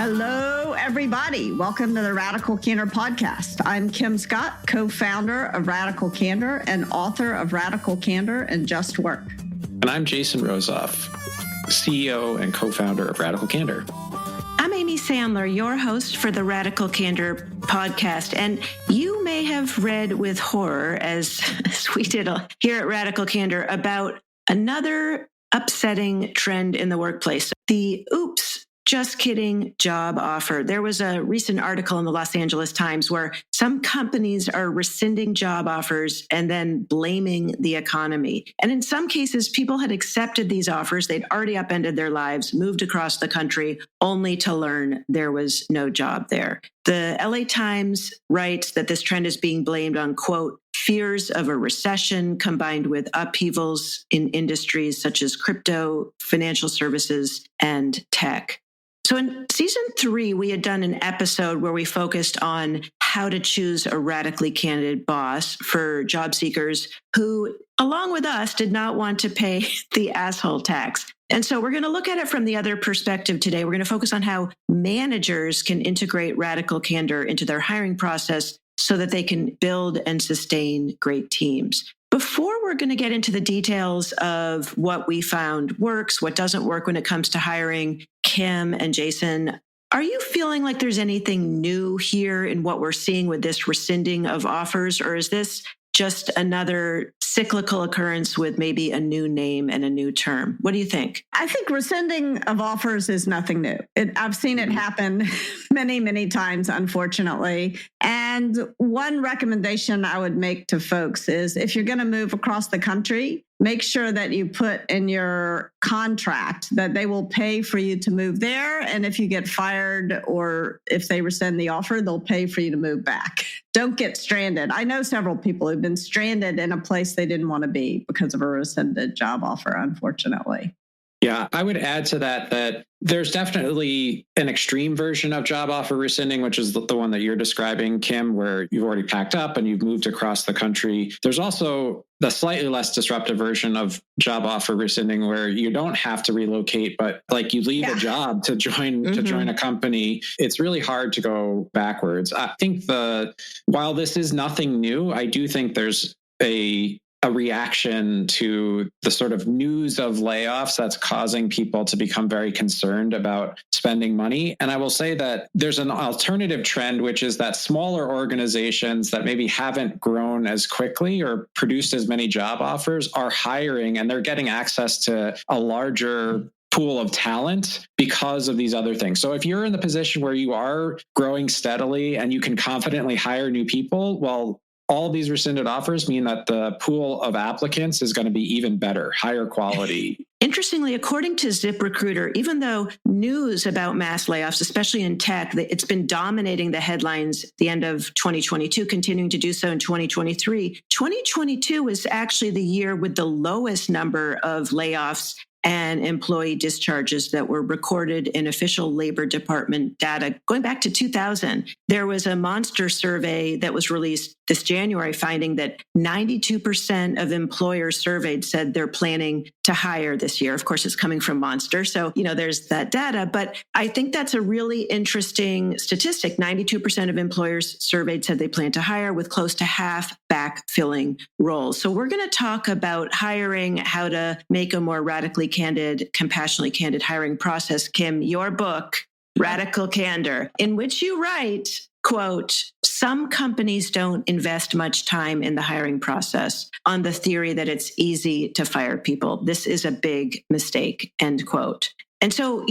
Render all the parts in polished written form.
Hello, everybody. Welcome to the Radical Candor podcast. I'm Kim Scott, co-founder of Radical Candor and author of Radical Candor and Just Work. And I'm Jason Rosoff, CEO and co-founder of Radical Candor. I'm Amy Sandler, your host for the Radical Candor podcast. And you may have read with horror, as we did here at Radical Candor, about another upsetting trend in the workplace. The oops, just kidding job offer. There was a recent article in the Los Angeles Times where some companies are rescinding job offers and then blaming the economy. And in some cases, people had accepted these offers. They'd already upended their lives, moved across the country, only to learn there was no job there. The LA Times writes that this trend is being blamed on, quote, fears of a recession combined with upheavals in industries such as crypto, financial services, and tech. So in season 3, we had done an episode where we focused on how to choose a radically candid boss for job seekers who, along with us, did not want to pay the asshole tax. And so we're going to look at it from the other perspective today. We're going to focus on how managers can integrate radical candor into their hiring process so that they can build and sustain great teams. Before we're going to get into the details of what we found works, what doesn't work when it comes to hiring, Kim and Jason, are you feeling like there's anything new here in what we're seeing with this rescinding of offers, or is this just another cyclical occurrence with maybe a new name and a new term? What do you think? I think rescinding of offers is nothing new. I've seen it happen many, many times, unfortunately. And one recommendation I would make to folks is if you're going to move across the country, make sure that you put in your contract that they will pay for you to move there. And if you get fired or if they rescind the offer, they'll pay for you to move back. Don't get stranded. I know several people who've been stranded in a place they didn't want to be because of a rescinded job offer, unfortunately. Yeah, I would add to that there's definitely an extreme version of job offer rescinding, which is the one that you're describing, Kim, where you've already packed up and you've moved across the country. There's also the slightly less disruptive version of job offer rescinding where you don't have to relocate, but like you leave a job to join a company. It's really hard to go backwards. I think while this is nothing new, I do think there's a reaction to the sort of news of layoffs that's causing people to become very concerned about spending money. And I will say that there's an alternative trend, which is that smaller organizations that maybe haven't grown as quickly or produced as many job offers are hiring, and they're getting access to a larger pool of talent because of these other things. So if you're in the position where you are growing steadily and you can confidently hire new people, well, all these rescinded offers mean that the pool of applicants is going to be even better, higher quality. Interestingly, according to ZipRecruiter, even though news about mass layoffs, especially in tech, it's been dominating the headlines at the end of 2022, continuing to do so in 2023. 2022 was actually the year with the lowest number of layoffs and employee discharges that were recorded in official Labor Department data going back to 2000. There was a Monster survey that was released this January finding that 92% of employers surveyed said they're planning to hire this year. Of course, it's coming from Monster. So, there's that data. But I think that's a really interesting statistic. 92% of employers surveyed said they plan to hire, with close to half backfilling roles. So we're going to talk about hiring, how to make a more radically candid, compassionately candid hiring process. Kim, your book, Radical Candor, in which you write, quote, some companies don't invest much time in the hiring process on the theory that it's easy to fire people. This is a big mistake, end quote. And so,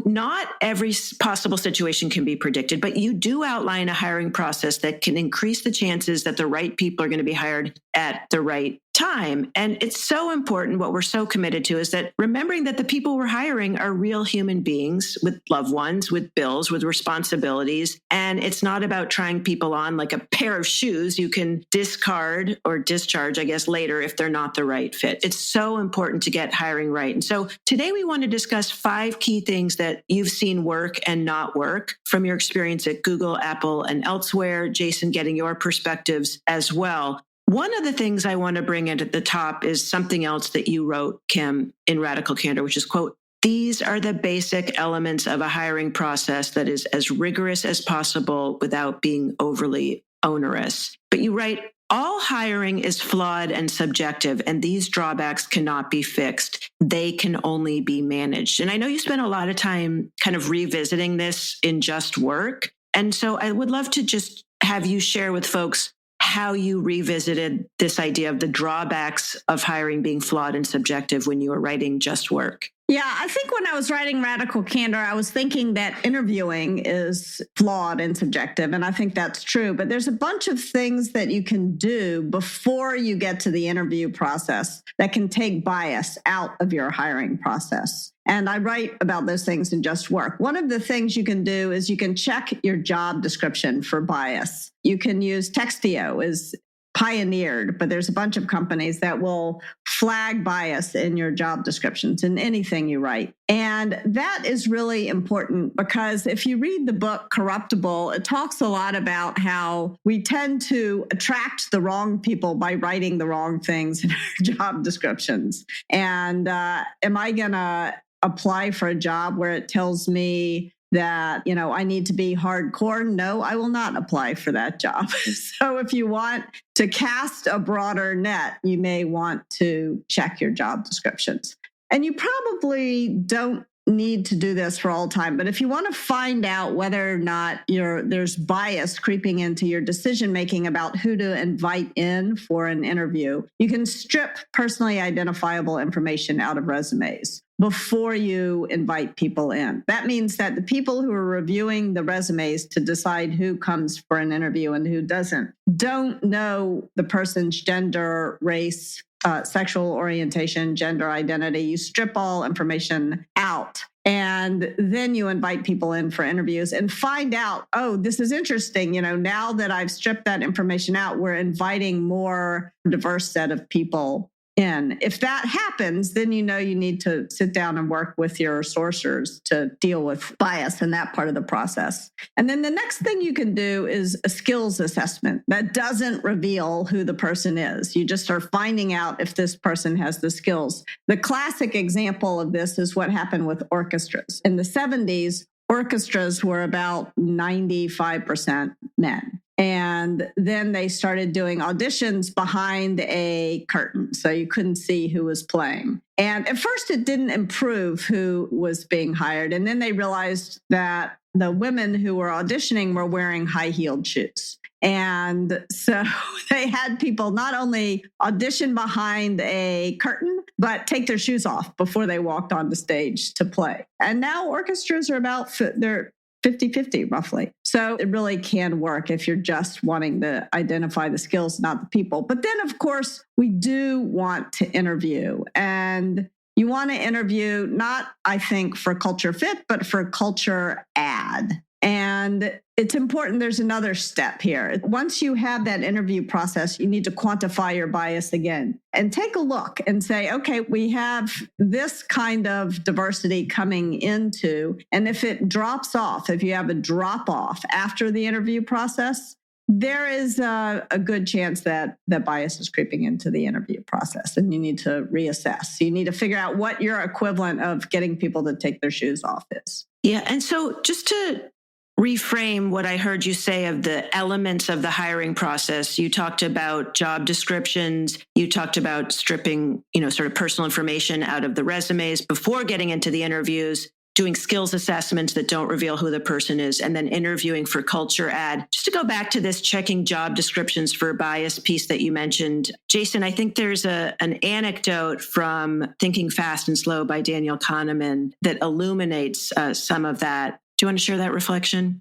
not every possible situation can be predicted, but you do outline a hiring process that can increase the chances that the right people are going to be hired at the right time. And it's so important. What we're so committed to is that remembering that the people we're hiring are real human beings with loved ones, with bills, with responsibilities. And it's not about trying people on like a pair of shoes you can discard or discharge, I guess, later if they're not the right fit. It's so important to get hiring right. And so today we want to discuss 5 key things that you've seen work and not work from your experience at Google, Apple, and elsewhere. Jason, getting your perspectives as well. One of the things I want to bring in at the top is something else that you wrote, Kim, in Radical Candor, which is, quote, these are the basic elements of a hiring process that is as rigorous as possible without being overly onerous. But you write, all hiring is flawed and subjective, and these drawbacks cannot be fixed. They can only be managed. And I know you spent a lot of time kind of revisiting this in Just Work. And so I would love to just have you share with folks how you revisited this idea of the drawbacks of hiring being flawed and subjective when you were writing Just Work. Yeah, I think when I was writing Radical Candor, I was thinking that interviewing is flawed and subjective, and I think that's true. But there's a bunch of things that you can do before you get to the interview process that can take bias out of your hiring process. And I write about those things in Just Work. One of the things you can do is you can check your job description for bias. You can use Textio as pioneered, but there's a bunch of companies that will flag bias in your job descriptions in anything you write. And that is really important because if you read the book Corruptible, it talks a lot about how we tend to attract the wrong people by writing the wrong things in our job descriptions. And am I going to apply for a job where it tells me that, I need to be hardcore? No, I will not apply for that job. So if you want to cast a broader net, you may want to check your job descriptions. And you probably don't need to do this for all time, but if you want to find out whether or not there's bias creeping into your decision-making about who to invite in for an interview, you can strip personally identifiable information out of resumes before you invite people in. That means that the people who are reviewing the resumes to decide who comes for an interview and who doesn't don't know the person's gender, race, sexual orientation, gender identity. You strip all information out. And then you invite people in for interviews and find out, oh, this is interesting. Now that I've stripped that information out, we're inviting more diverse set of people in. If that happens, then you need to sit down and work with your sourcers to deal with bias in that part of the process. And then the next thing you can do is a skills assessment that doesn't reveal who the person is. You just are finding out if this person has the skills. The classic example of this is what happened with orchestras. In the 70s, orchestras were about 95% men. And then they started doing auditions behind a curtain, so you couldn't see who was playing. And at first, it didn't improve who was being hired. And then they realized that the women who were auditioning were wearing high-heeled shoes. And so they had people not only audition behind a curtain, but take their shoes off before they walked on the stage to play. And now orchestras are they're 50-50 roughly. So it really can work if you're just wanting to identify the skills, not the people. But then, of course, we do want to interview. And you want to interview not, I think, for culture fit, but for culture add. And it's important. There's another step here. Once you have that interview process, you need to quantify your bias again and take a look and say, okay, we have this kind of diversity coming into, and if it drops off, if you have a drop off after the interview process, there is a good chance that bias is creeping into the interview process, and you need to reassess. You need to figure out what your equivalent of getting people to take their shoes off is. Yeah. And so just to reframe what I heard you say of the elements of the hiring process. You talked about job descriptions. You talked about stripping, sort of personal information out of the resumes before getting into the interviews, doing skills assessments that don't reveal who the person is, and then interviewing for culture add. Just to go back to this checking job descriptions for bias piece that you mentioned, Jason, I think there's an anecdote from Thinking Fast and Slow by Daniel Kahneman that illuminates some of that. Do you want to share that reflection?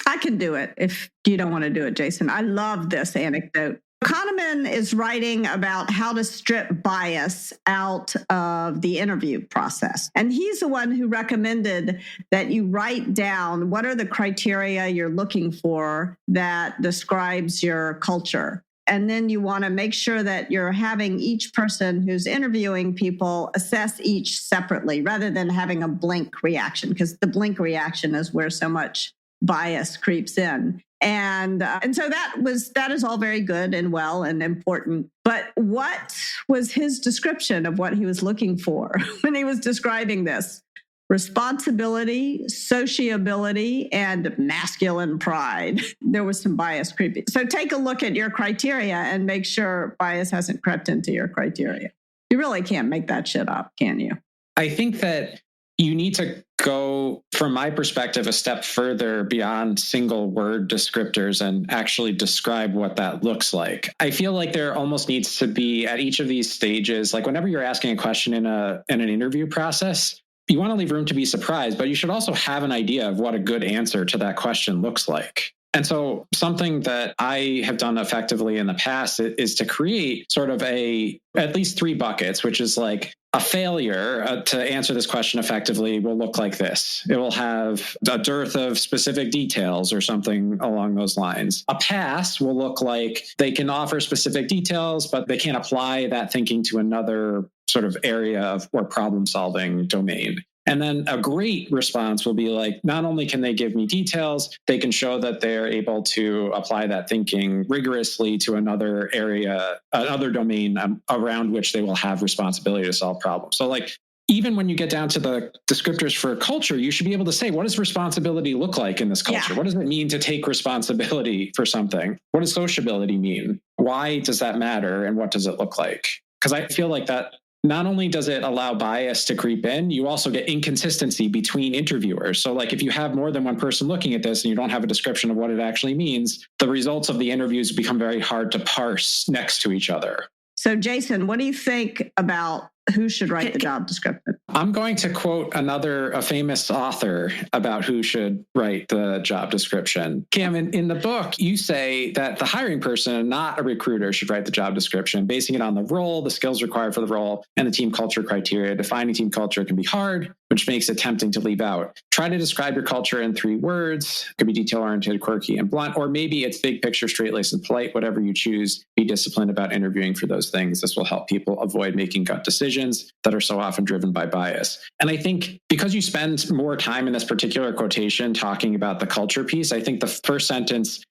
I can do it if you don't want to do it, Jason. I love this anecdote. Kahneman is writing about how to strip bias out of the interview process. And he's the one who recommended that you write down what are the criteria you're looking for that describes your culture. And then you want to make sure that you're having each person who's interviewing people assess each separately rather than having a blink reaction, because the blink reaction is where so much bias creeps in. And so that is all very good and well and important. But what was his description of what he was looking for when he was describing this? responsibility, sociability, and masculine pride. There was some bias creeping. So take a look at your criteria and make sure bias hasn't crept into your criteria. You really can't make that shit up, can you? I think that you need to go, from my perspective, a step further beyond single word descriptors and actually describe what that looks like. I feel like there almost needs to be, at each of these stages, like whenever you're asking a question in an interview process, you want to leave room to be surprised, but you should also have an idea of what a good answer to that question looks like. And so something that I have done effectively in the past is to create sort of at least 3 buckets, which is like a failure to answer this question effectively will look like this. It will have a dearth of specific details or something along those lines. A pass will look like they can offer specific details, but they can't apply that thinking to another sort of area or problem solving domain. And then a great response will be like, not only can they give me details, they can show that they're able to apply that thinking rigorously to another area, another domain around which they will have responsibility to solve problems. So like, even when you get down to the descriptors for culture, you should be able to say, what does responsibility look like in this culture? Yeah. What does it mean to take responsibility for something? What does sociability mean? Why does that matter? And what does it look like? Because I feel like that not only does it allow bias to creep in, you also get inconsistency between interviewers. So like if you have more than one person looking at this and you don't have a description of what it actually means, the results of the interviews become very hard to parse next to each other. So Jason, what do you think about who should write the job description? I'm going to quote a famous author about who should write the job description. Cam, in the book, you say that the hiring person, not a recruiter, should write the job description, basing it on the role, the skills required for the role, and the team culture criteria. Defining team culture can be hard, which makes it tempting to leave out. Try to describe your culture in 3 words. It could be detail-oriented, quirky, and blunt, or maybe it's big picture, straight-laced, and polite. Whatever you choose, be disciplined about interviewing for those things. This will help people avoid making gut decisions that are so often driven by bias. And I think because you spend more time in this particular quotation talking about the culture piece, I think the first sentence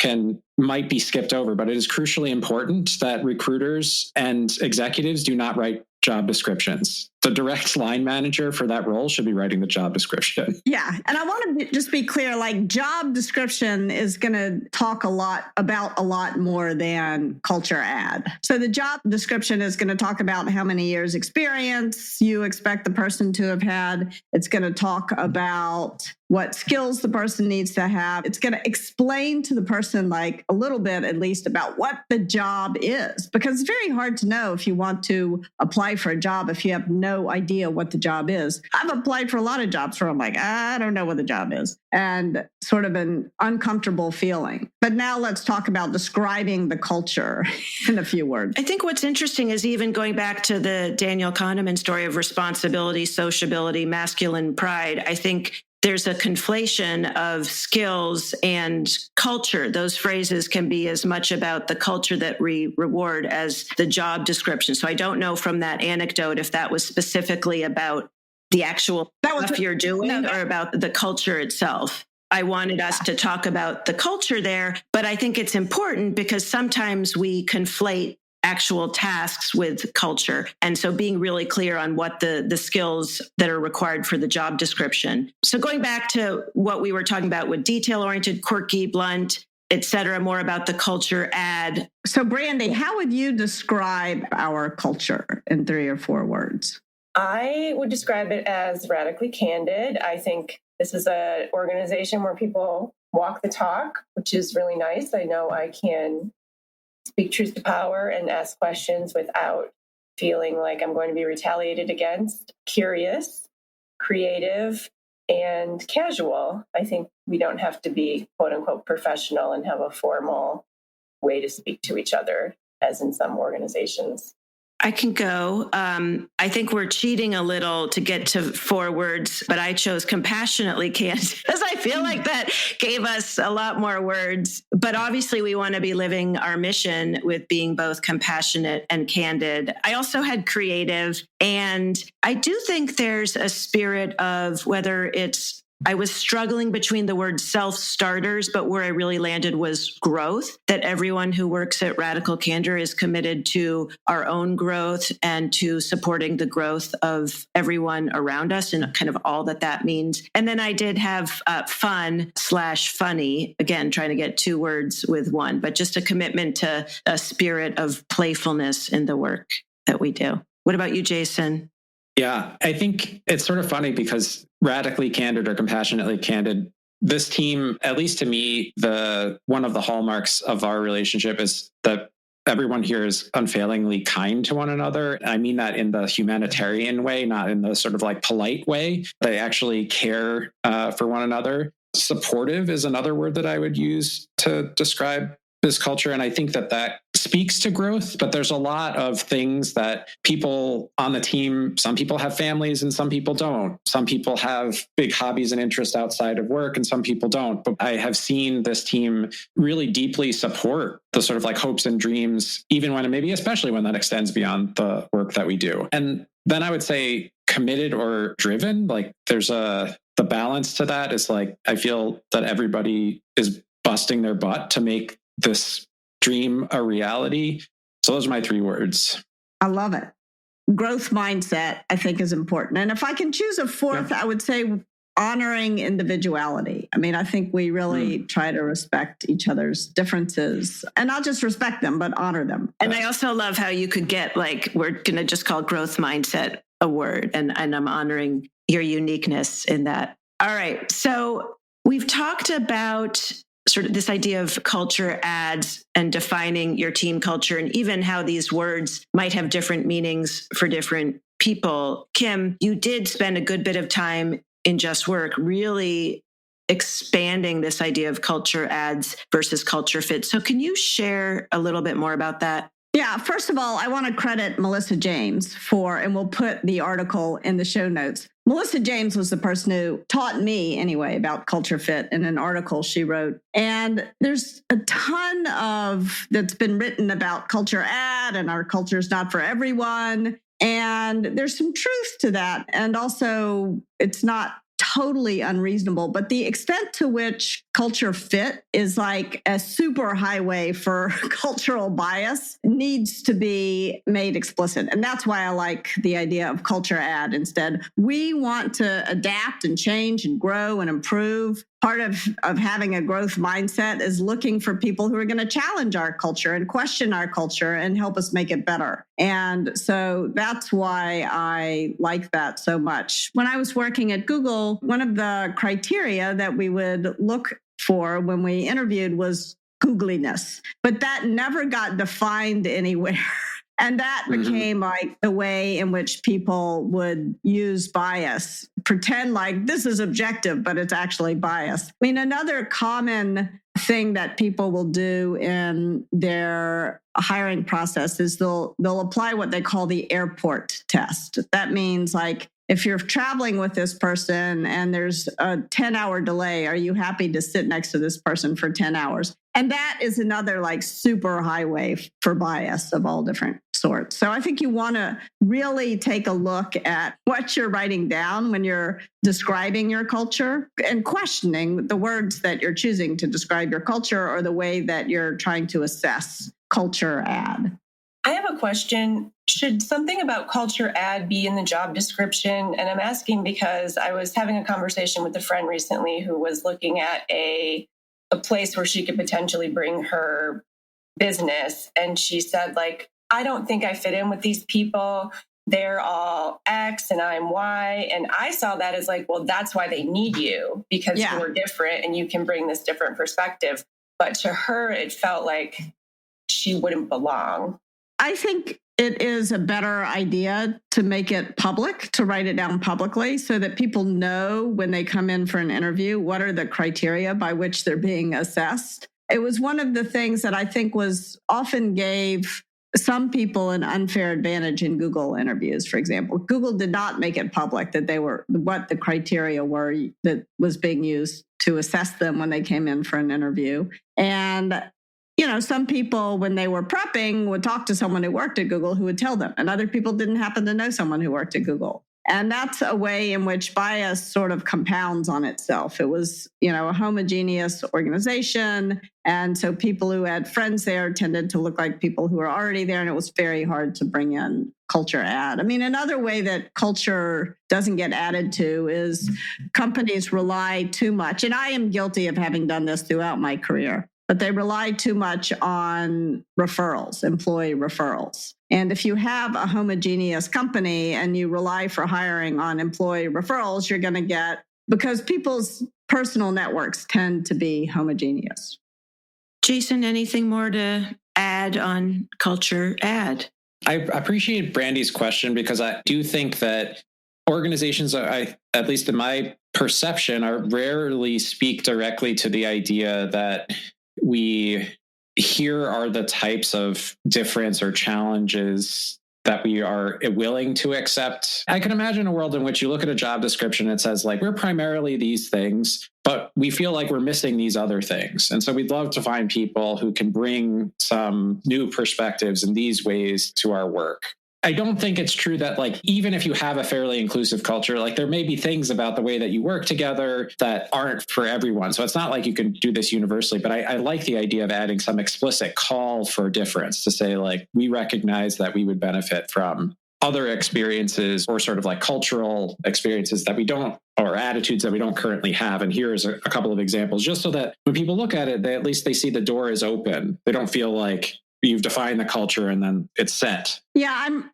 might be skipped over, but it is crucially important that recruiters and executives do not write job descriptions. The direct line manager for that role should be writing the job description. Yeah. And I want to just be clear, like job description is going to talk about a lot more than culture ad. So the job description is going to talk about how many years experience you expect the person to have had. It's going to talk about what skills the person needs to have. It's going to explain to the person like a little bit, at least, about what the job is, because it's very hard to know if you want to apply for a job if you have no idea what the job is. I've applied for a lot of jobs where I'm like, I don't know what the job is, and sort of an uncomfortable feeling. But now let's talk about describing the culture in a few words. I think what's interesting is even going back to the Daniel Kahneman story of responsibility, sociability, masculine pride. I think there's a conflation of skills and culture. Those phrases can be as much about the culture that we reward as the job description. So I don't know from that anecdote if that was specifically about the actual stuff you're doing or about the culture itself. I wanted us to talk about the culture there, but I think it's important because sometimes we conflate actual tasks with culture. And so being really clear on what the skills that are required for the job description. So going back to what we were talking about with detail-oriented, quirky, blunt, et cetera, more about the culture ad. So Brandy, how would you describe our culture in 3 or 4 words? I would describe it as radically candid. I think this is an organization where people walk the talk, which is really nice. I know I can speak truth to power and ask questions without feeling like I'm going to be retaliated against. Curious, creative, and casual. I think we don't have to be quote unquote professional and have a formal way to speak to each other as in some organizations. I can go. I think we're cheating a little to get to 4 words, but I chose compassionately candid because I feel like that gave us a lot more words. But obviously we want to be living our mission with being both compassionate and candid. I also had creative, and I do think there's a spirit of whether it's I was struggling between the word self-starters, but where I really landed was growth, that everyone who works at Radical Candor is committed to our own growth and to supporting the growth of everyone around us and kind of all that means. And then I did have fun/funny, again, trying to get two words with one, but just a commitment to a spirit of playfulness in the work that we do. What about you, Jason? Yeah, I think it's sort of funny because Radically Candid or Compassionately Candid, this team, at least to me, one of the hallmarks of our relationship is that everyone here is unfailingly kind to one another. I mean that in the humanitarian way, not in the sort of like polite way. They actually care for one another. Supportive is another word that I would use to describe this culture. And I think that speaks to growth, but there's a lot of things that people on the team, some people have families and some people don't. Some people have big hobbies and interests outside of work and some people don't. But I have seen this team really deeply support the sort of like hopes and dreams, even when, maybe especially when that extends beyond the work that we do. And then I would say committed or driven, like the balance to that is like, I feel that everybody is busting their butt to make this dream a reality. So those are my three words. I love it. Growth mindset, I think, is important. And if I can choose a fourth, I would say honoring individuality. I mean, I think we really try to respect each other's differences and not just respect them, but honor them. And I also love how you could get like, we're going to just call growth mindset a word. And I'm honoring your uniqueness in that. All right. So we've talked about sort of this idea of culture ads and defining your team culture and even how these words might have different meanings for different people. Kim, you did spend a good bit of time in Just Work really expanding this idea of culture ads versus culture fit. So can you share a little bit more about that? Yeah, first of all, I want to credit Melissa James and we'll put the article in the show notes. Melissa James was the person who taught me anyway about culture fit in an article she wrote. And there's a ton that's been written about culture ad and our culture is not for everyone. And there's some truth to that. And also it's not totally unreasonable, but the extent to which culture fit is like a super highway for cultural bias needs to be made explicit. And that's why I like the idea of culture ad instead. We want to adapt and change and grow and improve. Part of having a growth mindset is looking for people who are going to challenge our culture and question our culture and help us make it better. And so that's why I like that so much. When I was working at Google, one of the criteria that we would look for when we interviewed was googliness, but that never got defined anywhere. And that became like the way in which people would use bias, pretend like this is objective, but it's actually bias. I mean, another common thing that people will do in their hiring process is they'll apply what they call the airport test. That means like, if you're traveling with this person and there's a 10-hour delay, are you happy to sit next to this person for 10 hours? And that is another like super highway for bias of all different sorts. So I think you want to really take a look at what you're writing down when you're describing your culture and questioning the words that you're choosing to describe your culture or the way that you're trying to assess culture ad. I have a question. Should something about culture ad be in the job description? And I'm asking because I was having a conversation with a friend recently who was looking at a place where she could potentially bring her business. And she said, like, I don't think I fit in with these people. They're all X and I'm Y. And I saw that as like, well, that's why they need you because you're different and you can bring this different perspective. But to her, it felt like she wouldn't belong. I think it is a better idea to make it public, to write it down publicly so that people know when they come in for an interview, what are the criteria by which they're being assessed. It was one of the things that I think was often gave some people an unfair advantage in Google interviews, for example. Google did not make it public that they were what the criteria were that was being used to assess them when they came in for an interview. And some people, when they were prepping, would talk to someone who worked at Google who would tell them. And other people didn't happen to know someone who worked at Google. And that's a way in which bias sort of compounds on itself. It was, a homogeneous organization. And so people who had friends there tended to look like people who were already there. And it was very hard to bring in culture add. I mean, another way that culture doesn't get added to is companies rely too much. And I am guilty of having done this throughout my career, but they rely too much on referrals, employee referrals. And if you have a homogeneous company and you rely for hiring on employee referrals, you're going to get, because people's personal networks tend to be homogeneous. Jason, anything more to add on culture add? I appreciate Brandy's question because I do think that organizations, at least in my perception, are rarely speak directly to the idea that here are the types of difference or challenges that we are willing to accept. I can imagine a world in which you look at a job description and it says, like, we're primarily these things, but we feel like we're missing these other things. And so we'd love to find people who can bring some new perspectives in these ways to our work. I don't think it's true that, like, even if you have a fairly inclusive culture, like, there may be things about the way that you work together that aren't for everyone. So it's not like you can do this universally, but I like the idea of adding some explicit call for difference to say, like, we recognize that we would benefit from other experiences or sort of like cultural experiences that we don't, or attitudes that we don't currently have. And here's a couple of examples, just so that when people look at it, at least they see the door is open. They don't feel like you've defined the culture and then it's set. Yeah,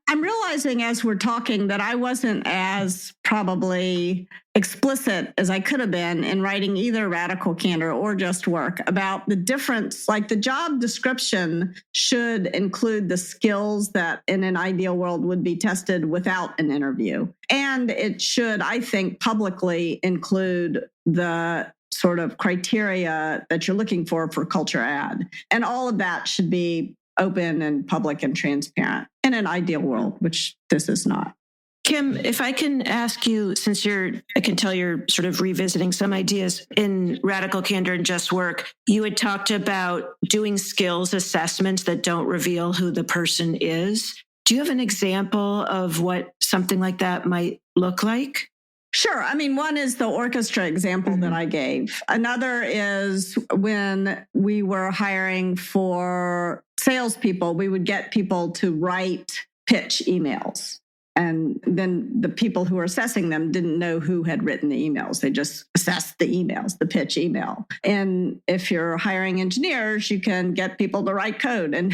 I'm realizing as we're talking that I wasn't as probably explicit as I could have been in writing either Radical Candor or Just Work about the difference. Like, the job description should include the skills that in an ideal world would be tested without an interview. And it should, I think, publicly include the sort of criteria that you're looking for culture add. And all of that should be open and public and transparent in an ideal world, which this is not. Kim, if I can ask you, since I can tell you're sort of revisiting some ideas in Radical Candor and Just Work, you had talked about doing skills assessments that don't reveal who the person is. Do you have an example of what something like that might look like? Sure. I mean, one is the orchestra example that I gave. Another is when we were hiring for salespeople, we would get people to write pitch emails. And then the people who were assessing them didn't know who had written the emails. They just assessed the emails, the pitch email. And if you're hiring engineers, you can get people to write code and,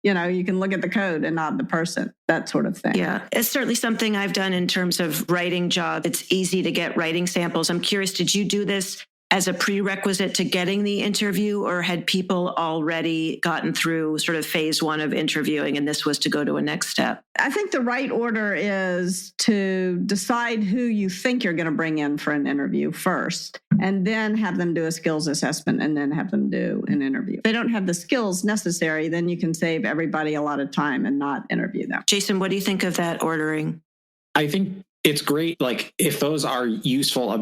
you can look at the code and not the person, that sort of thing. Yeah, it's certainly something I've done in terms of writing jobs. It's easy to get writing samples. I'm curious, did you do this as a prerequisite to getting the interview, or had people already gotten through sort of phase one of interviewing and this was to go to a next step? I think the right order is to decide who you think you're going to bring in for an interview first, and then have them do a skills assessment and then have them do an interview. If they don't have the skills necessary, then you can save everybody a lot of time and not interview them. Jason, what do you think of that ordering? I think it's great, like, if those are useful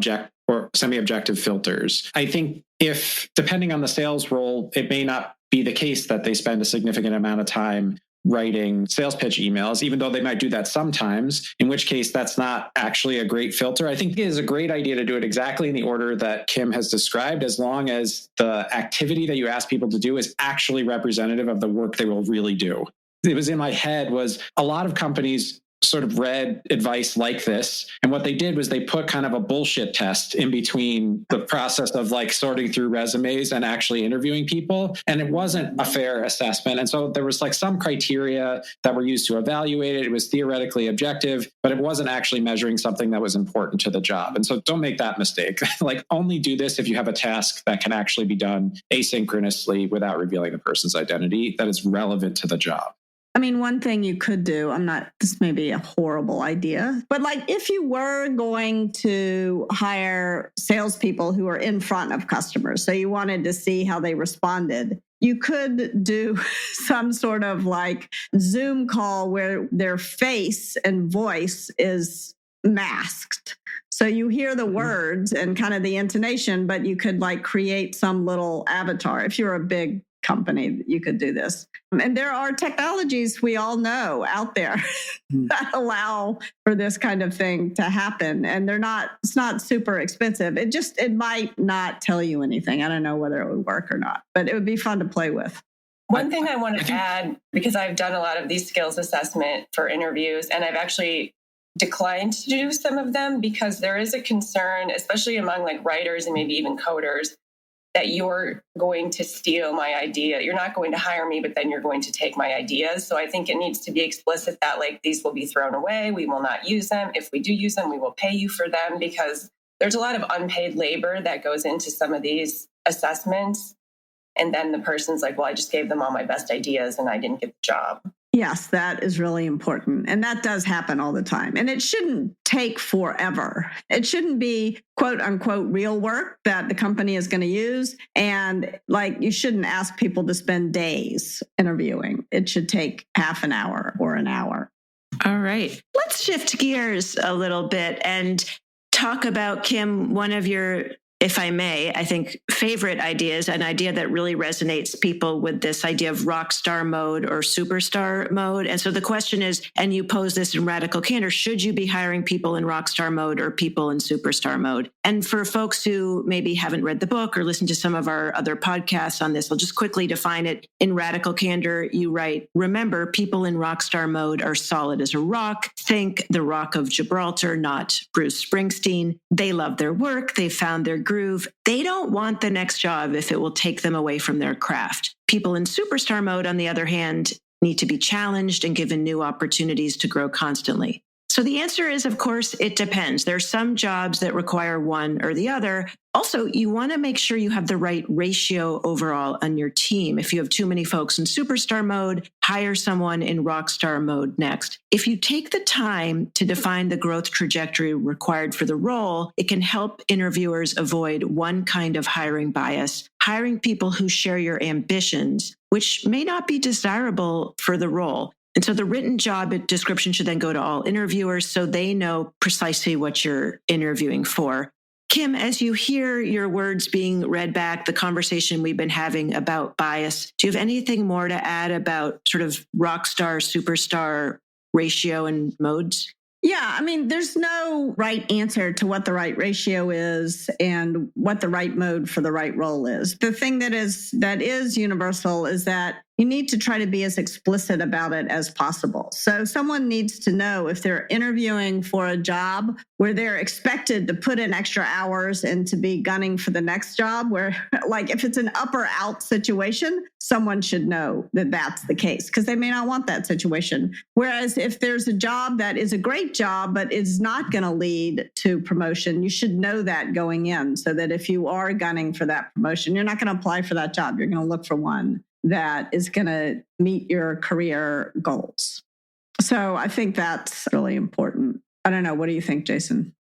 or semi-objective filters. I think if, depending on the sales role, it may not be the case that they spend a significant amount of time writing sales pitch emails, even though they might do that sometimes, in which case that's not actually a great filter. I think it is a great idea to do it exactly in the order that Kim has described, as long as the activity that you ask people to do is actually representative of the work they will really do. It was in my head was a lot of companies sort of read advice like this. And what they did was they put kind of a bullshit test in between the process of like sorting through resumes and actually interviewing people. And it wasn't a fair assessment. And so there was like some criteria that were used to evaluate it. It was theoretically objective, but it wasn't actually measuring something that was important to the job. And so don't make that mistake. Like, only do this if you have a task that can actually be done asynchronously without revealing the person's identity that is relevant to the job. I mean, one thing you could do, this may be a horrible idea, but like, if you were going to hire salespeople who are in front of customers, so you wanted to see how they responded, you could do some sort of like Zoom call where their face and voice is masked. So you hear the words and kind of the intonation, but you could like create some little avatar. If you're a big company that you could do this. And there are technologies we all know out there that allow for this kind of thing to happen. And it's not super expensive. It might not tell you anything. I don't know whether it would work or not, but it would be fun to play with. One thing I want to add, because I've done a lot of these skills assessment for interviews, and I've actually declined to do some of them because there is a concern, especially among like writers and maybe even coders, that you're going to steal my idea. You're not going to hire me, but then you're going to take my ideas. So I think it needs to be explicit that like these will be thrown away. We will not use them. If we do use them, we will pay you for them, because there's a lot of unpaid labor that goes into some of these assessments. And then the person's like, well, I just gave them all my best ideas and I didn't get the job. Yes, that is really important. And that does happen all the time. And it shouldn't take forever. It shouldn't be quote unquote real work that the company is going to use. And like, you shouldn't ask people to spend days interviewing. It should take half an hour or an hour. All right. Let's shift gears a little bit and talk about, Kim, one of your, if I may, I think favorite ideas, an idea that really resonates people with this idea of rock star mode or superstar mode. And so the question is, and you pose this in Radical Candor, should you be hiring people in rock star mode or people in superstar mode? And for folks who maybe haven't read the book or listened to some of our other podcasts on this, I'll just quickly define it. In Radical Candor, you write, remember, people in rock star mode are solid as a rock. Think the Rock of Gibraltar, not Bruce Springsteen. They love their work. They found their groove. They don't want the next job if it will take them away from their craft. People in superstar mode, on the other hand, need to be challenged and given new opportunities to grow constantly. So the answer is, of course, it depends. There are some jobs that require one or the other. Also, you want to make sure you have the right ratio overall on your team. If you have too many folks in superstar mode, hire someone in rockstar mode next. If you take the time to define the growth trajectory required for the role, it can help interviewers avoid one kind of hiring bias, hiring people who share your ambitions, which may not be desirable for the role. And so the written job description should then go to all interviewers so they know precisely what you're interviewing for. Kim, as you hear your words being read back, the conversation we've been having about bias, do you have anything more to add about sort of rock star, superstar ratio and modes? Yeah, I mean, there's no right answer to what the right ratio is and what the right mode for the right role is. The thing that is universal is that you need to try to be as explicit about it as possible. So someone needs to know if they're interviewing for a job where they're expected to put in extra hours and to be gunning for the next job, where like if it's an up or out situation, someone should know that that's the case because they may not want that situation. Whereas if there's a job that is a great job, but is not going to lead to promotion, you should know that going in so that if you are gunning for that promotion, you're not going to apply for that job. You're going to look for one that is going to meet your career goals. So I think that's really important. I don't know. What do you think, Jason?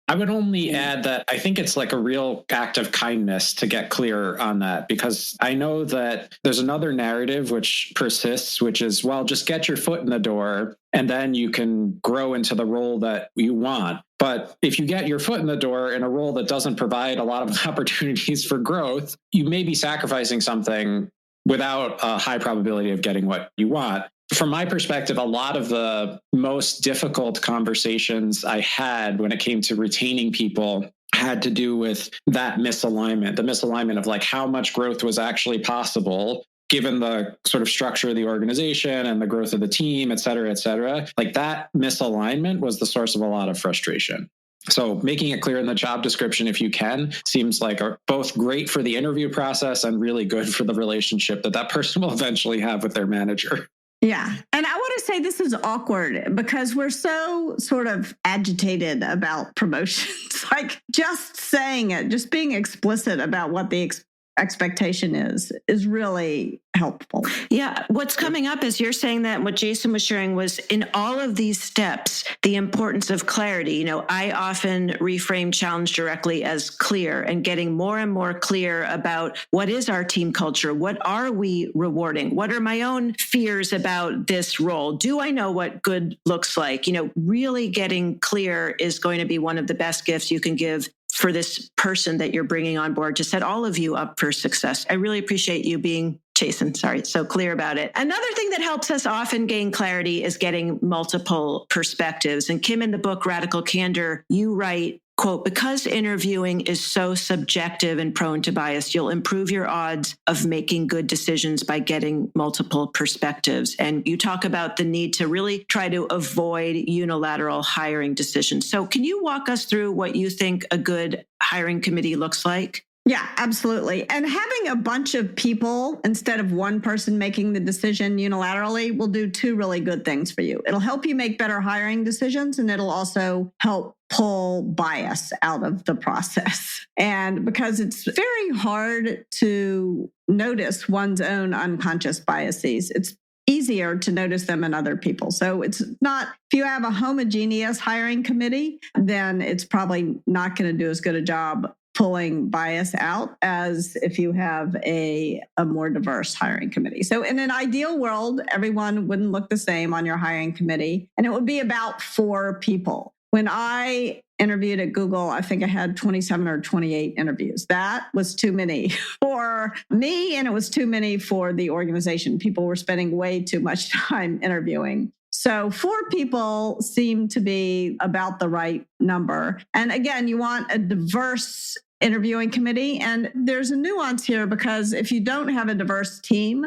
I would only add that I think it's like a real act of kindness to get clear on that, because I know that there's another narrative which persists, which is, well, just get your foot in the door and then you can grow into the role that you want. But if you get your foot in the door in a role that doesn't provide a lot of opportunities for growth, you may be sacrificing something without a high probability of getting what you want. From my perspective, a lot of the most difficult conversations I had when it came to retaining people had to do with that misalignment, the misalignment of like how much growth was actually possible given the sort of structure of the organization and the growth of the team, et cetera, et cetera. Like that misalignment was the source of a lot of frustration. So making it clear in the job description, if you can, seems like are both great for the interview process and really good for the relationship that person will eventually have with their manager. Yeah. And I want to say this is awkward because we're so sort of agitated about promotions. Like just saying it, just being explicit about what the expectation is really helpful. Yeah. What's coming up is you're saying that what Jason was sharing was in all of these steps, the importance of clarity. You know, I often reframe challenge directly as clear and getting more and more clear about what is our team culture? What are we rewarding? What are my own fears about this role? Do I know what good looks like? You know, really getting clear is going to be one of the best gifts you can give for this person that you're bringing on board to set all of you up for success. I really appreciate you being Jason. Sorry, so clear about it. Another thing that helps us often gain clarity is getting multiple perspectives. And Kim, in the book Radical Candor, you write, quote, because interviewing is so subjective and prone to bias, you'll improve your odds of making good decisions by getting multiple perspectives. And you talk about the need to really try to avoid unilateral hiring decisions. So can you walk us through what you think a good hiring committee looks like? Yeah, absolutely. And having a bunch of people instead of one person making the decision unilaterally will do two really good things for you. It'll help you make better hiring decisions, and it'll also help pull bias out of the process. And because it's very hard to notice one's own unconscious biases, it's easier to notice them in other people. So it's not, if you have a homogeneous hiring committee, then it's probably not going to do as good a job pulling bias out as if you have a more diverse hiring committee. So in an ideal world, everyone wouldn't look the same on your hiring committee, and it would be about 4 people. When I interviewed at Google, I think I had 27 or 28 interviews. That was too many for me, and it was too many for the organization. People were spending way too much time interviewing. So 4 people seem to be about the right number. And again, you want a diverse interviewing committee. And there's a nuance here, because if you don't have a diverse team,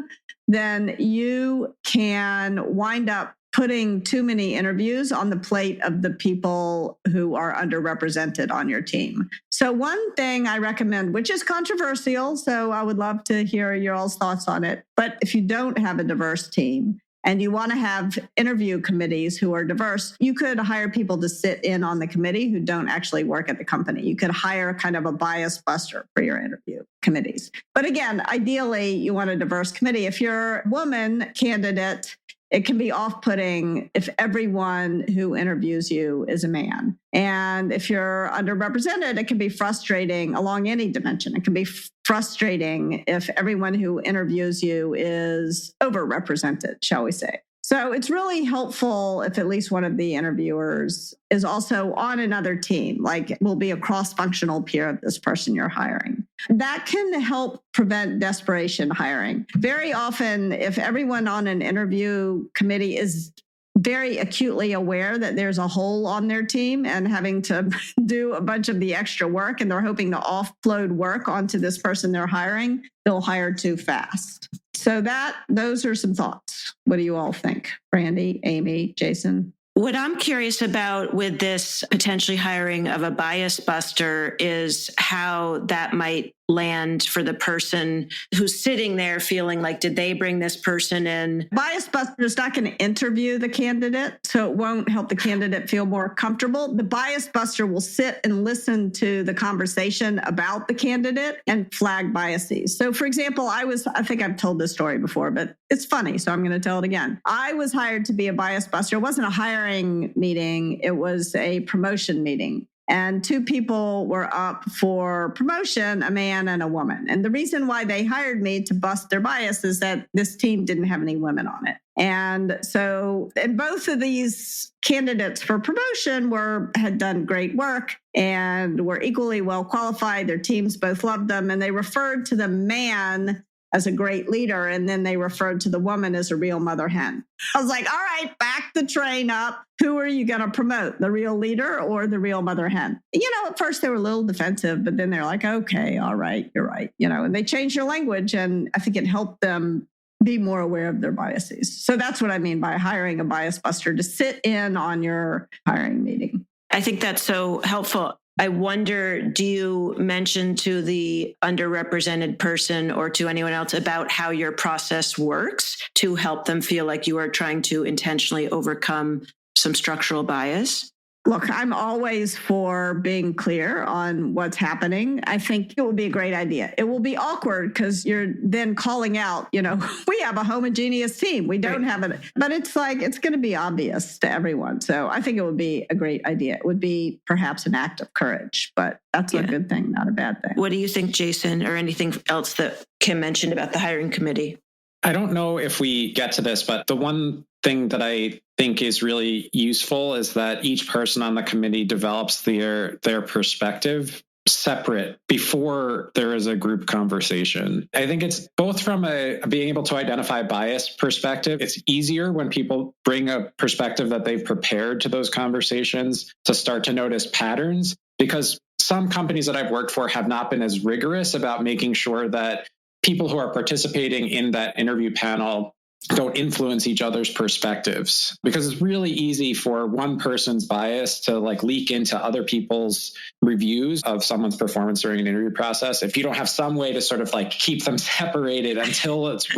then you can wind up putting too many interviews on the plate of the people who are underrepresented on your team. So one thing I recommend, which is controversial, so I would love to hear your all's thoughts on it, but if you don't have a diverse team, and you want to have interview committees who are diverse, you could hire people to sit in on the committee who don't actually work at the company. You could hire kind of a bias buster for your interview committees. But again, ideally, you want a diverse committee. If you're a woman candidate, it can be off-putting if everyone who interviews you is a man. And if you're underrepresented, it can be frustrating along any dimension. It can be frustrating if everyone who interviews you is overrepresented, shall we say. So it's really helpful if at least one of the interviewers is also on another team, like will be a cross-functional peer of this person you're hiring. That can help prevent desperation hiring. Very often, if everyone on an interview committee is very acutely aware that there's a hole on their team and having to do a bunch of the extra work, and they're hoping to offload work onto this person they're hiring, they'll hire too fast. So those are some thoughts. What do you all think? Brandy, Amy, Jason? What I'm curious about with this potentially hiring of a bias buster is how that might land for the person who's sitting there feeling like, did they bring this person in? Bias buster is not going to interview the candidate, so it won't help the candidate feel more comfortable. The bias buster will sit and listen to the conversation about the candidate and flag biases. So for example, I think I've told this story before, but it's funny, so I'm going to tell it again. I was hired to be a bias buster. It wasn't a hiring meeting. It was a promotion meeting. And 2 people were up for promotion, a man and a woman. And the reason why they hired me to bust their bias is that this team didn't have any women on it. And so, and both of these candidates for promotion had done great work and were equally well qualified. Their teams both loved them. And they referred to the man as a great leader, and then they referred to the woman as a real mother hen. I was like, all right, back the train up. Who are you going to promote, the real leader or the real mother hen? At first they were a little defensive, but then they're like, okay, all right, you're right. And they changed their language, and I think it helped them be more aware of their biases. So that's what I mean by hiring a bias buster to sit in on your hiring meeting. I think that's so helpful. I wonder, do you mention to the underrepresented person or to anyone else about how your process works to help them feel like you are trying to intentionally overcome some structural bias? Look, I'm always for being clear on what's happening. I think it would be a great idea. It will be awkward because you're then calling out, we have a homogeneous team. We don't have it. But it's going to be obvious to everyone. So I think it would be a great idea. It would be perhaps an act of courage, but that's a good thing, not a bad thing. What do you think, Jason, or anything else that Kim mentioned about the hiring committee? I don't know if we get to this, but the one thing that I think is really useful is that each person on the committee develops their perspective separate before there is a group conversation. I think it's both from a being able to identify bias perspective. It's easier when people bring a perspective that they've prepared to those conversations to start to notice patterns, because some companies that I've worked for have not been as rigorous about making sure that people who are participating in that interview panel don't influence each other's perspectives, because it's really easy for one person's bias to leak into other people's reviews of someone's performance during an interview process if you don't have some way to sort of keep them separated until it's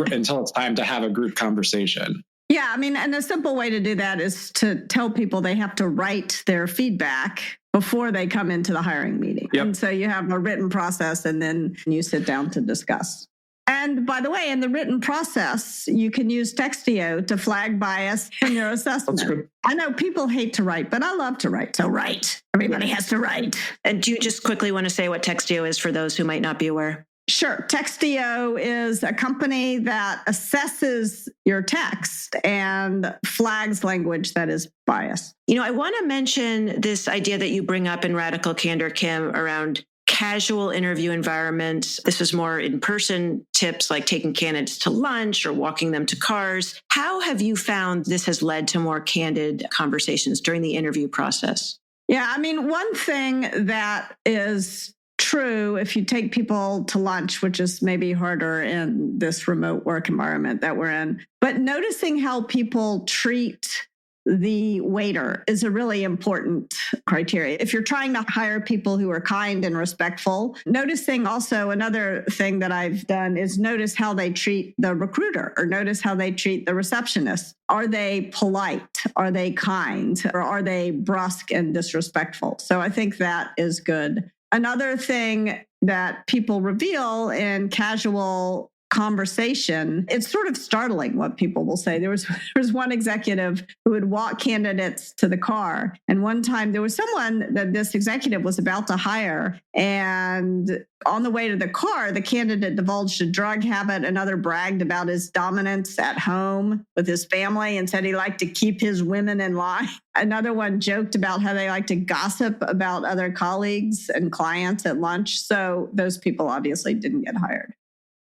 time to have a group conversation. Yeah, I mean, and a simple way to do that is to tell people they have to write their feedback before they come into the hiring meeting. Yep. And so you have a written process and then you sit down to discuss. And by the way, in the written process, you can use Textio to flag bias in your assessment. That's good. I know people hate to write, but I love to write. So write. Everybody has to write. And do you just quickly want to say what Textio is for those who might not be aware? Sure. Textio is a company that assesses your text and flags language that is biased. I want to mention this idea that you bring up in Radical Candor, Kim, around casual interview environments. This is more in-person tips like taking candidates to lunch or walking them to cars. How have you found this has led to more candid conversations during the interview process? Yeah, I mean, one thing that is true if you take people to lunch, which is maybe harder in this remote work environment that we're in, but noticing how people treat the waiter is a really important criteria. If you're trying to hire people who are kind and respectful, noticing also another thing that I've done is notice how they treat the recruiter or notice how they treat the receptionist. Are they polite? Are they kind? Or are they brusque and disrespectful? So I think that is good. Another thing that people reveal in casual conversation, it's sort of startling what people will say. There was one executive who would walk candidates to the car. And one time there was someone that this executive was about to hire. And on the way to the car, the candidate divulged a drug habit. Another bragged about his dominance at home with his family and said he liked to keep his women in line. Another one joked about how they like to gossip about other colleagues and clients at lunch. So those people obviously didn't get hired.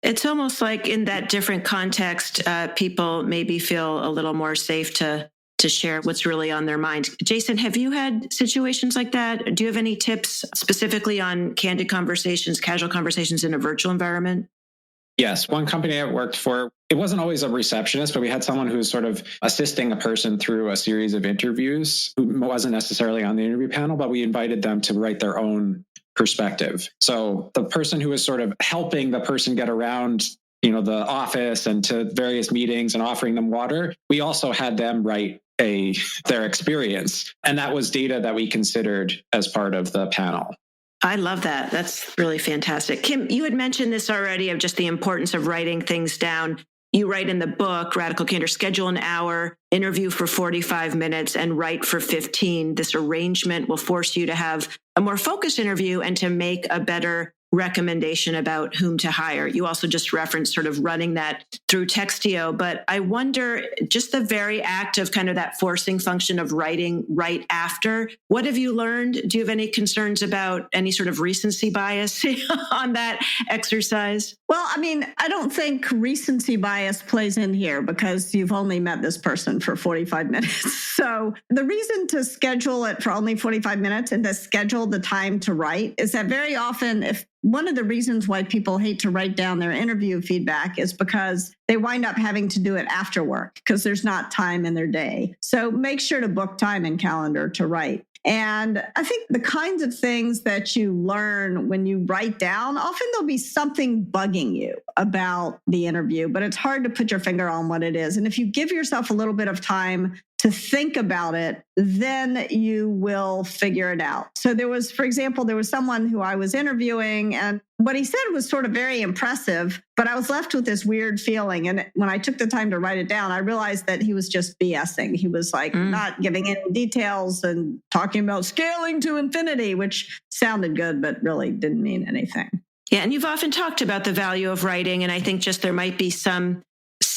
It's almost like in that different context, people maybe feel a little more safe to share what's really on their mind. Jason, have you had situations like that? Do you have any tips specifically on candid conversations, casual conversations in a virtual environment? Yes. One company I worked for, it wasn't always a receptionist, but we had someone who was sort of assisting a person through a series of interviews who wasn't necessarily on the interview panel, but we invited them to write their own perspective. So the person who was sort of helping the person get around, the office and to various meetings and offering them water, we also had them write their experience. And that was data that we considered as part of the panel. I love that. That's really fantastic. Kim, you had mentioned this already of just the importance of writing things down. You write in the book, Radical Candor, schedule an hour, interview for 45 minutes, and write for 15. This arrangement will force you to have a more focused interview and to make a better recommendation about whom to hire. You also just referenced sort of running that through Textio, but I wonder, just the very act of kind of that forcing function of writing right after, what have you learned? Do you have any concerns about any sort of recency bias on that exercise? Well, I mean, I don't think recency bias plays in here because you've only met this person for 45 minutes. So the reason to schedule it for only 45 minutes and to schedule the time to write is that very often, if one of the reasons why people hate to write down their interview feedback is because they wind up having to do it after work because there's not time in their day. So make sure to book time in calendar to write. And I think the kinds of things that you learn when you write down, often there'll be something bugging you about the interview, but it's hard to put your finger on what it is. And if you give yourself a little bit of time to think about it, then you will figure it out. So for example, there was someone who I was interviewing and what he said was sort of very impressive, but I was left with this weird feeling. And when I took the time to write it down, I realized that he was just BSing. He was not giving any details and talking about scaling to infinity, which sounded good, but really didn't mean anything. Yeah. And you've often talked about the value of writing. And I think just there might be some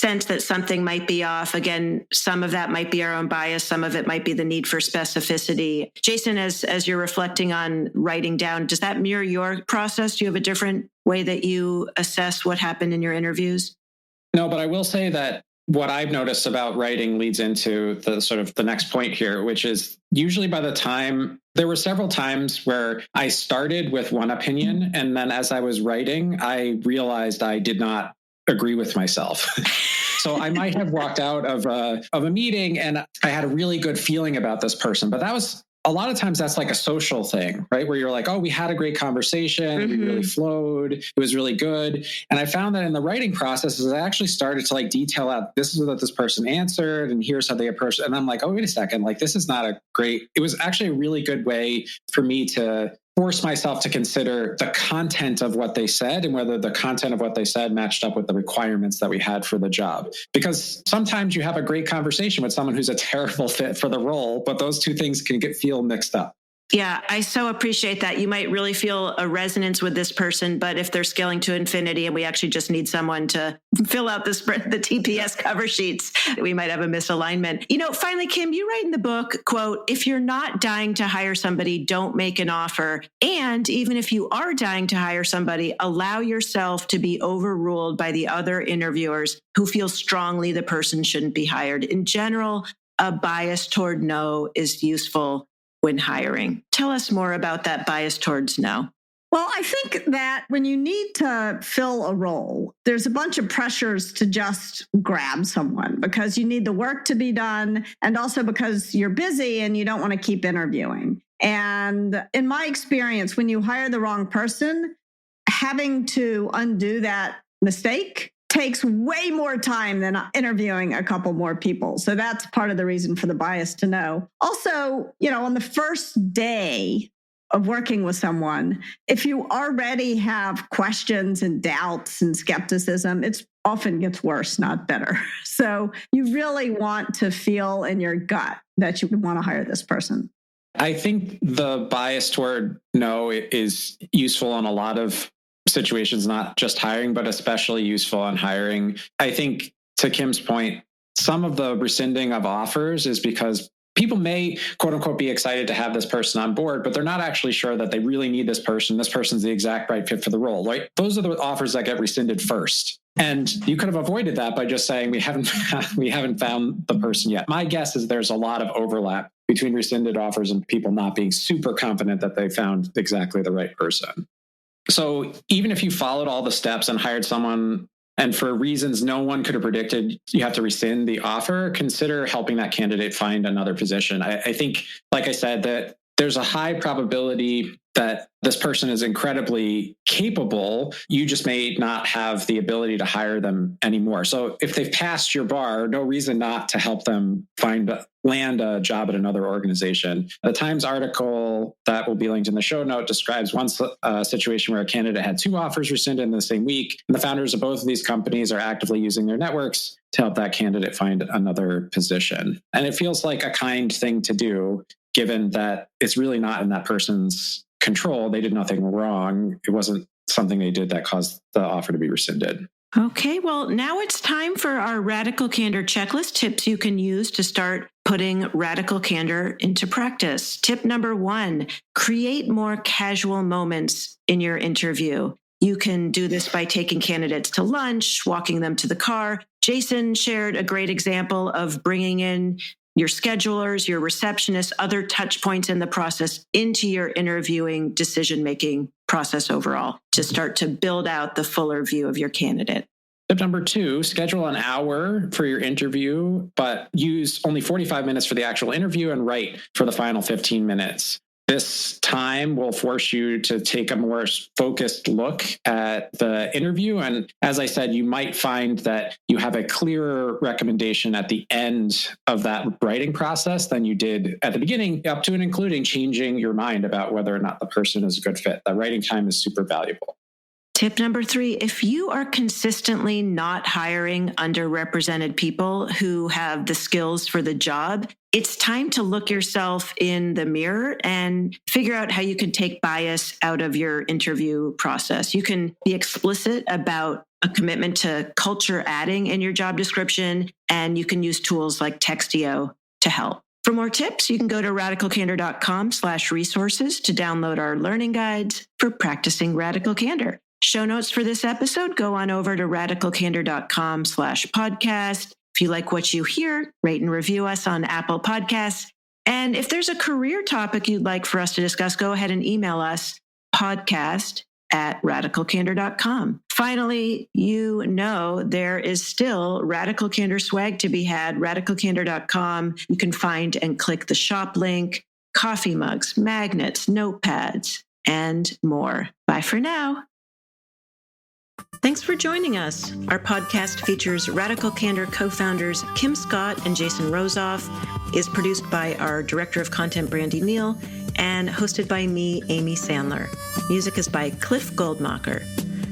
sense that something might be off. Again, some of that might be our own bias. Some of it might be the need for specificity. Jason, as you're reflecting on writing down, does that mirror your process? Do you have a different way that you assess what happened in your interviews? No, but I will say that what I've noticed about writing leads into the sort of the next point here, which is usually by the time there were several times where I started with one opinion. And then as I was writing, I realized I did not agree with myself. So I might have walked out of a meeting and I had a really good feeling about this person, but that was a lot of times that's like a social thing, right? Where you're like, oh, we had a great conversation. We really flowed. It was really good. And I found that in the writing process, as I actually started to like detail out, this is what this person answered and here's how they approached it. And I'm like, oh, wait a second. Like, this is not it was actually a really good way for me to force myself to consider the content of what they said and whether the content of what they said matched up with the requirements that we had for the job. Because sometimes you have a great conversation with someone who's a terrible fit for the role, but those two things can feel mixed up. Yeah, I so appreciate that. You might really feel a resonance with this person, but if they're scaling to infinity and we actually just need someone to fill out the TPS cover sheets, we might have a misalignment. Finally, Kim, you write in the book, quote, if you're not dying to hire somebody, don't make an offer. And even if you are dying to hire somebody, allow yourself to be overruled by the other interviewers who feel strongly the person shouldn't be hired. In general, a bias toward no is useful when hiring. Tell us more about that bias towards no. Well, I think that when you need to fill a role, there's a bunch of pressures to just grab someone because you need the work to be done and also because you're busy and you don't want to keep interviewing. And in my experience, when you hire the wrong person, having to undo that mistake takes way more time than interviewing a couple more people. So that's part of the reason for the bias to know. Also, on the first day of working with someone, if you already have questions and doubts and skepticism, it often gets worse, not better. So you really want to feel in your gut that you want to hire this person. I think the bias toward no is useful in a lot of situations, not just hiring, but especially useful on hiring. I think to Kim's point, some of the rescinding of offers is because people may, quote unquote, be excited to have this person on board, but they're not actually sure that they really need this person. This person's the exact right fit for the role, right? Those are the offers that get rescinded first. And you could have avoided that by just saying, we haven't found the person yet. My guess is there's a lot of overlap between rescinded offers and people not being super confident that they found exactly the right person. So even if you followed all the steps and hired someone, and for reasons no one could have predicted, you have to rescind the offer, consider helping that candidate find another position. I think, like I said, that there's a high probability that this person is incredibly capable. You just may not have the ability to hire them anymore. So if they've passed your bar, no reason not to help them land a job at another organization. The Times article that will be linked in the show note describes one situation where a candidate had 2 offers rescinded in the same week. And the founders of both of these companies are actively using their networks to help that candidate find another position. And it feels like a kind thing to do, given that it's really not in that person's control. They did nothing wrong. It wasn't something they did that caused the offer to be rescinded. Okay, well, now it's time for our Radical Candor checklist, tips you can use to start putting Radical Candor into practice. Tip number 1, create more casual moments in your interview. You can do this by taking candidates to lunch, walking them to the car. Jason shared a great example of bringing in your schedulers, your receptionists, other touch points in the process into your interviewing decision-making process overall to start to build out the fuller view of your candidate. Tip number 2, schedule an hour for your interview, but use only 45 minutes for the actual interview and write for the final 15 minutes. This time will force you to take a more focused look at the interview. And as I said, you might find that you have a clearer recommendation at the end of that writing process than you did at the beginning, up to and including changing your mind about whether or not the person is a good fit. The writing time is super valuable. Tip number 3, if you are consistently not hiring underrepresented people who have the skills for the job, it's time to look yourself in the mirror and figure out how you can take bias out of your interview process. You can be explicit about a commitment to culture adding in your job description, and you can use tools like Textio to help. For more tips, you can go to radicalcandor.com/resources to download our learning guides for practicing radical candor. Show notes for this episode, go on over to radicalcandor.com/podcast. If you like what you hear, rate and review us on Apple Podcasts. And if there's a career topic you'd like for us to discuss, go ahead and email us podcast@radicalcandor.com. Finally, there is still Radical Candor swag to be had, radicalcandor.com. You can find and click the shop link, coffee mugs, magnets, notepads, and more. Bye for now. Thanks for joining us. Our podcast features Radical Candor co-founders Kim Scott and Jason Rosoff, is produced by our Director of Content, Brandy Neal, and hosted by me, Amy Sandler. Music is by Cliff Goldmacher.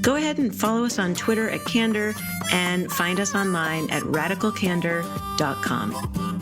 Go ahead and follow us on Twitter @Candor and find us online at radicalcandor.com.